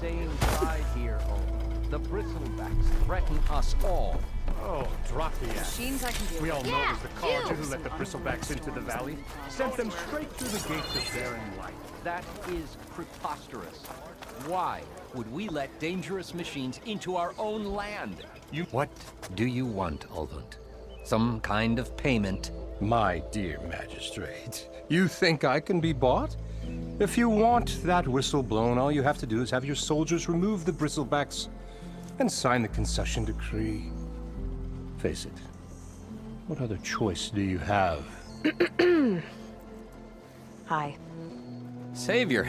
Stay inside here, Ulvund. The bristlebacks threaten us all. Oh, drop the act. Machines I can deal We with. all know it was the Carja who let the bristlebacks into the valley. Sent them straight through the gates of Barren Light. That is preposterous. Why would we let dangerous machines into our own land? What do you want, Ulvund? Some kind of payment? My dear magistrate, you think I can be bought? If you want that whistle blown, all you have to do is have your soldiers remove the bristlebacks and sign the concession decree. Face it, what other choice do you have? Hi. Savior,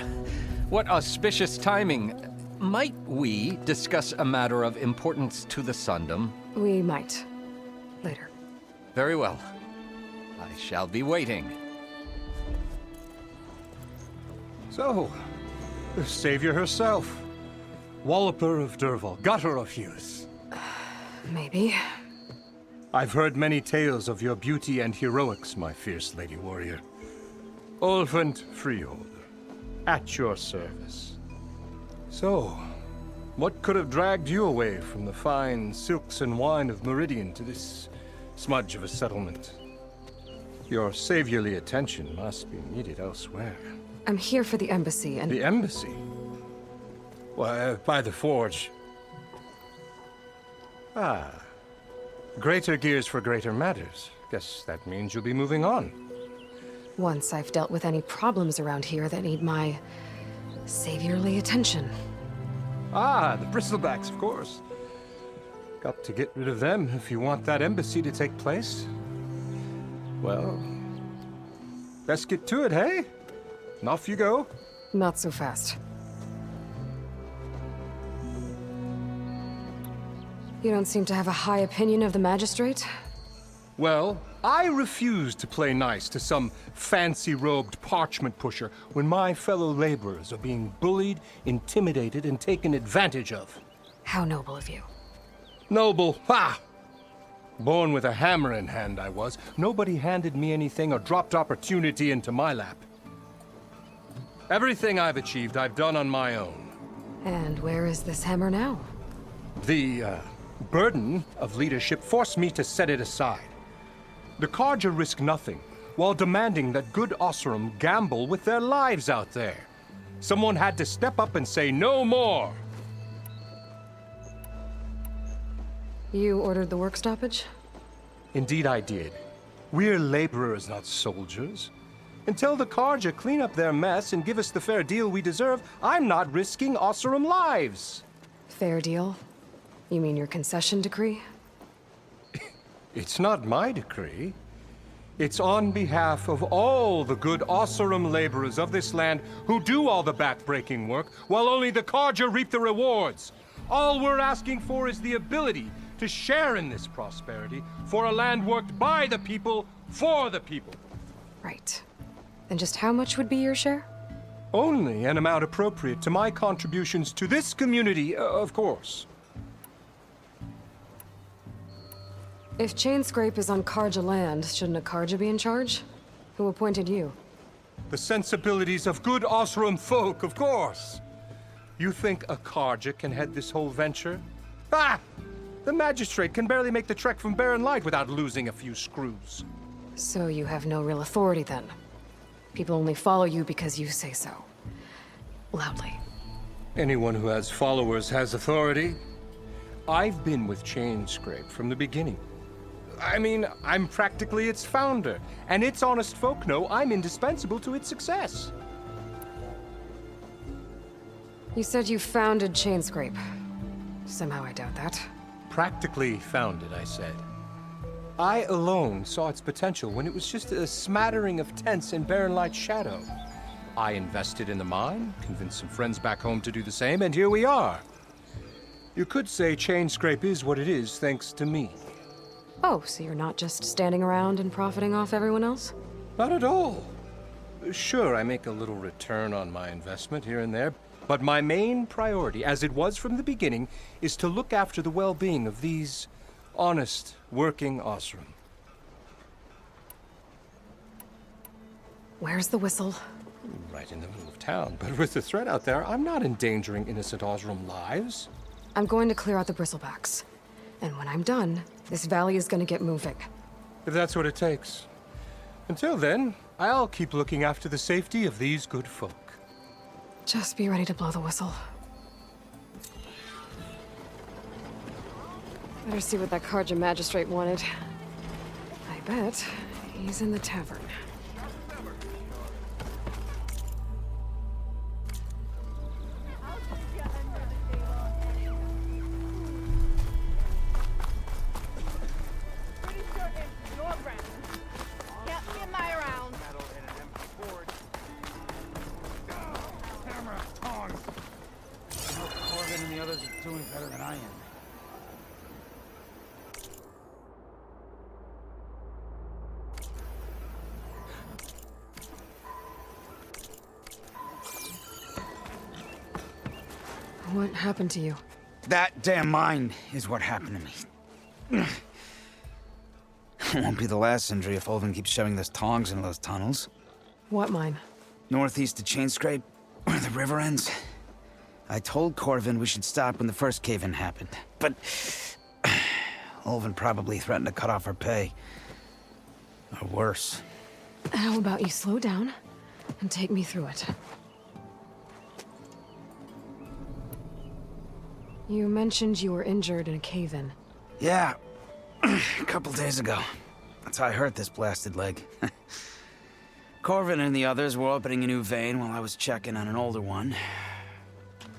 what auspicious timing. Might we discuss a matter of importance to the Sundom? We might. Later. Very well. I shall be waiting. So, the savior herself. Walloper of Derval, gutter of youth. Maybe. I've heard many tales of your beauty and heroics, my fierce lady warrior. Ulvund Freeholder, at your service. So, what could have dragged you away from the fine silks and wine of Meridian to this smudge of a settlement? Your saviorly attention must be needed elsewhere. I'm here for the embassy and... The embassy? Why, by the forge. Ah. Greater gears for greater matters. Guess that means you'll be moving on. Once I've dealt with any problems around here that need my saviorly attention. Ah, the bristlebacks, of course. Got to get rid of them if you want that embassy to take place. Well, best get to it, hey? And off you go. Not so fast. You don't seem to have a high opinion of the magistrate? Well, I refuse to play nice to some fancy-robed parchment pusher when my fellow laborers are being bullied, intimidated, and taken advantage of. How noble of you. Noble, ha! Born with a hammer in hand, I was. Nobody handed me anything or dropped opportunity into my lap. Everything I've achieved, I've done on my own. And where is this hammer now? The, burden of leadership forced me to set it aside. The Carja risk nothing, while demanding that good Oseram gamble with their lives out there. Someone had to step up and say no more. You ordered the work stoppage? Indeed I did. We're laborers, not soldiers. Until the Carja clean up their mess and give us the fair deal we deserve, I'm not risking Oseram lives. Fair deal? You mean your concession decree? It's not my decree. It's on behalf of all the good Oseram laborers of this land who do all the back-breaking work, while only the Carja reap the rewards. All we're asking for is the ability to share in this prosperity for a land worked by the people, for the people. Right. Then just how much would be your share? Only an amount appropriate to my contributions to this community, of course. If Chainscrape is on Carja land, shouldn't a Carja be in charge? Who appointed you? The sensibilities of good Oseram folk, of course. You think a Carja can head this whole venture? Ah! The magistrate can barely make the trek from Barren Light without losing a few screws. So you have no real authority then? People only follow you because you say so. Loudly. Anyone who has followers has authority. I've been with Chainscrape from the beginning. I mean, I'm practically its founder, and its honest folk know I'm indispensable to its success. You said you founded Chainscrape. Somehow I doubt that. Practically founded, I said. I alone saw its potential when it was just a smattering of tents in Barren Light's shadow. I invested in the mine, convinced some friends back home to do the same, and here we are. You could say Chainscrape is what it is thanks to me. Oh, so you're not just standing around and profiting off everyone else? Not at all. Sure, I make a little return on my investment here and there, but my main priority, as it was from the beginning, is to look after the well-being of these honest, working Oseram. Where's the whistle? Right in the middle of town, but with the threat out there, I'm not endangering innocent Oseram lives. I'm going to clear out the bristlebacks. And when I'm done, this valley is gonna get moving. If that's what it takes. Until then, I'll keep looking after the safety of these good folk. Just be ready to blow the whistle. Better see what that Carja magistrate wanted. I bet he's in the tavern. What happened to you? That damn mine is what happened to me. It won't be the last injury if Ulvund keeps shoving those tongs into those tunnels. What mine? Northeast of Chainscrape, where the river ends. I told Corvin we should stop when the first cave-in happened, but Ulvund probably threatened to cut off our pay. Or worse. How about you slow down and take me through it? You mentioned you were injured in a cave-in. Yeah, a couple days ago. That's how I hurt this blasted leg. Corvin and the others were opening a new vein while I was checking on an older one.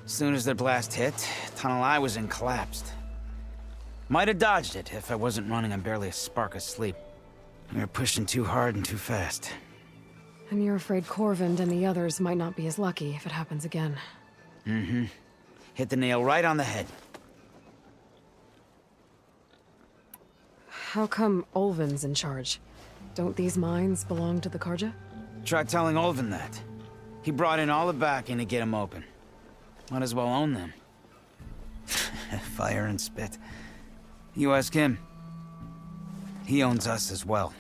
As soon as their blast hit, the tunnel I was in collapsed. Might have dodged it if I wasn't running on barely a spark of sleep. We were pushing too hard and too fast. And you're afraid Corvin and the others might not be as lucky if it happens again. Mm-hmm. Hit the nail right on the head. How come Ulvund's in charge? Don't these mines belong to the Carja? Try telling Ulvund that. He brought in all the backing to get them open. Might as well own them. Fire and spit. You ask him. He owns us as well.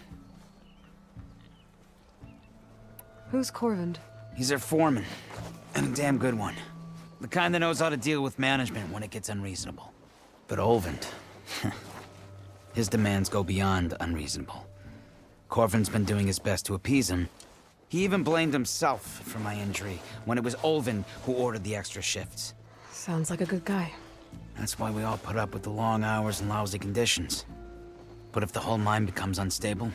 Who's Corvin? He's their foreman, and a damn good one. The kind that knows how to deal with management when it gets unreasonable. But Ulvund, his demands go beyond unreasonable. Corvin's been doing his best to appease him. He even blamed himself for my injury when it was Ulvund who ordered the extra shifts. Sounds like a good guy. That's why we all put up with the long hours and lousy conditions. But if the whole mine becomes unstable,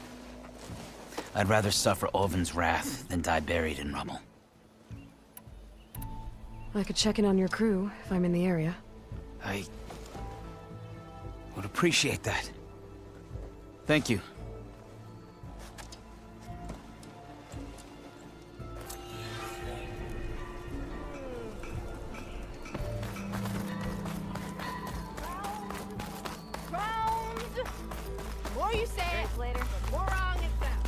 I'd rather suffer Ulvund's wrath than die buried in rubble. I could check in on your crew if I'm in the area. I would appreciate that. Thank you. More you say it later, the more wrong it sounds.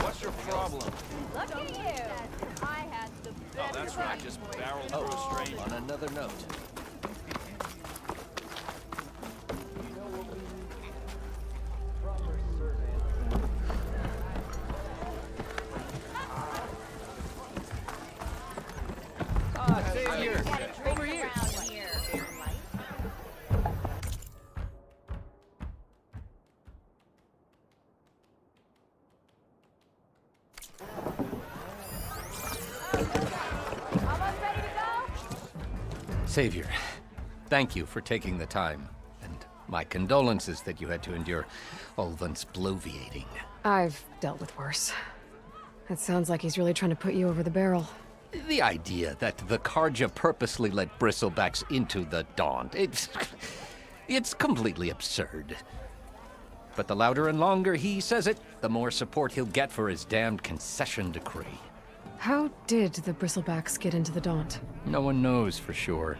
What's your problem? Look at you. I had the best. Oh, that's right. Just barrel through a strain. On another note. Savior, over here. Almost ready to go? Savior, thank you for taking the time, and my condolences that you had to endure Ulvund's bloviating. I've dealt with worse. It sounds like he's really trying to put you over the barrel. The idea that the Carja purposely let bristlebacks into the Daunt, it's completely absurd. But the louder and longer he says it, the more support he'll get for his damned concession decree. How did the bristlebacks get into the Daunt? No one knows for sure.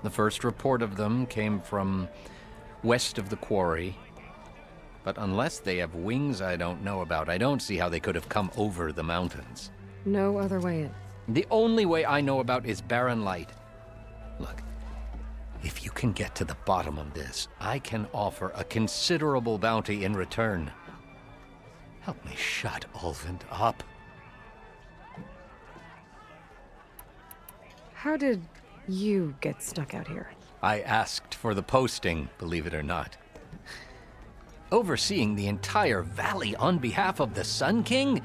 The first report of them came from west of the quarry. But unless they have wings I don't know about, I don't see how they could have come over the mountains. No other way in. The only way I know about is Barren Light. If you can get to the bottom of this, I can offer a considerable bounty in return. Help me shut Ulvund up. How did you get stuck out here? I asked for the posting, believe it or not. Overseeing the entire valley on behalf of the Sun King?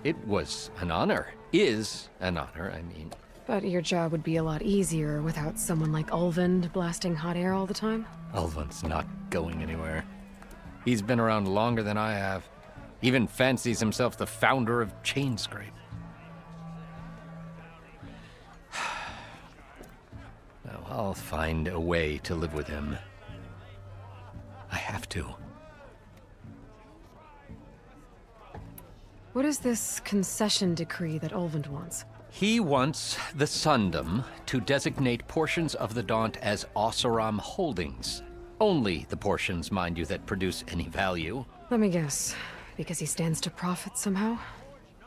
It was an honor. Is an honor, I mean. But your job would be a lot easier without someone like Ulvund blasting hot air all the time? Ulvund's not going anywhere. He's been around longer than I have. Even fancies himself the founder of Chainscrape. Now, I'll find a way to live with him. I have to. What is this concession decree that Ulvund wants? He wants the Sundom to designate portions of the Daunt as Oseram holdings. Only the portions, mind you, that produce any value. Let me guess. Because he stands to profit somehow?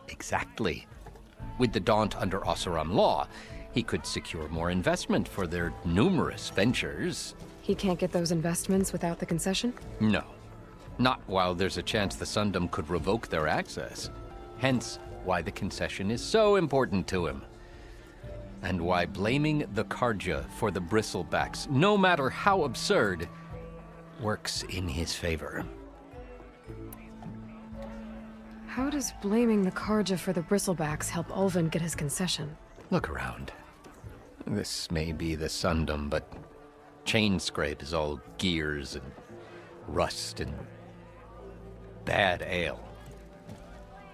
Exactly. With the Daunt under Oseram law, he could secure more investment for their numerous ventures. He can't get those investments without the concession? No. Not while there's a chance the Sundom could revoke their access. Hence, why the concession is so important to him. And why blaming the Carja for the bristlebacks, no matter how absurd, works in his favor. How does blaming the Carja for the bristlebacks help Ulvund get his concession? Look around. This may be the Sundom, but Chainscrape is all gears and rust and bad ale.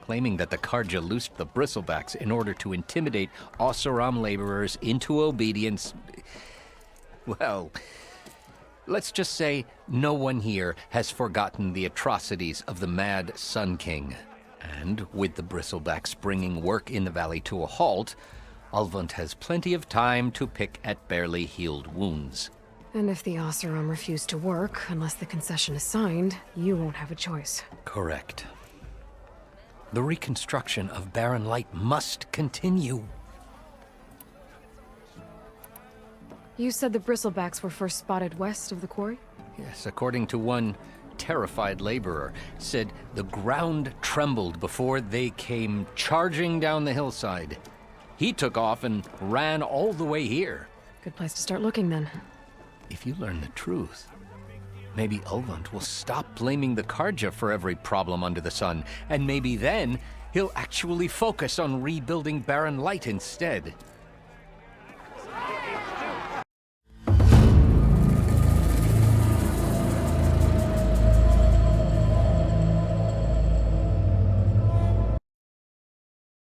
Claiming that the Carja loosed the bristlebacks in order to intimidate Oseram laborers into obedience. Well, let's just say no one here has forgotten the atrocities of the mad Sun King. And with the bristlebacks bringing work in the valley to a halt, Ulvund has plenty of time to pick at barely healed wounds. And if the Oseram refuse to work, unless the concession is signed, you won't have a choice. Correct. The reconstruction of Barren Light must continue. You said the bristlebacks were first spotted west of the quarry? Yes, according to one terrified laborer, said the ground trembled before they came charging down the hillside. He took off and ran all the way here. Good place to start looking, then. If you learn the truth, maybe Ulvund will stop blaming the Carja for every problem under the sun, and maybe then he'll actually focus on rebuilding Barren Light instead.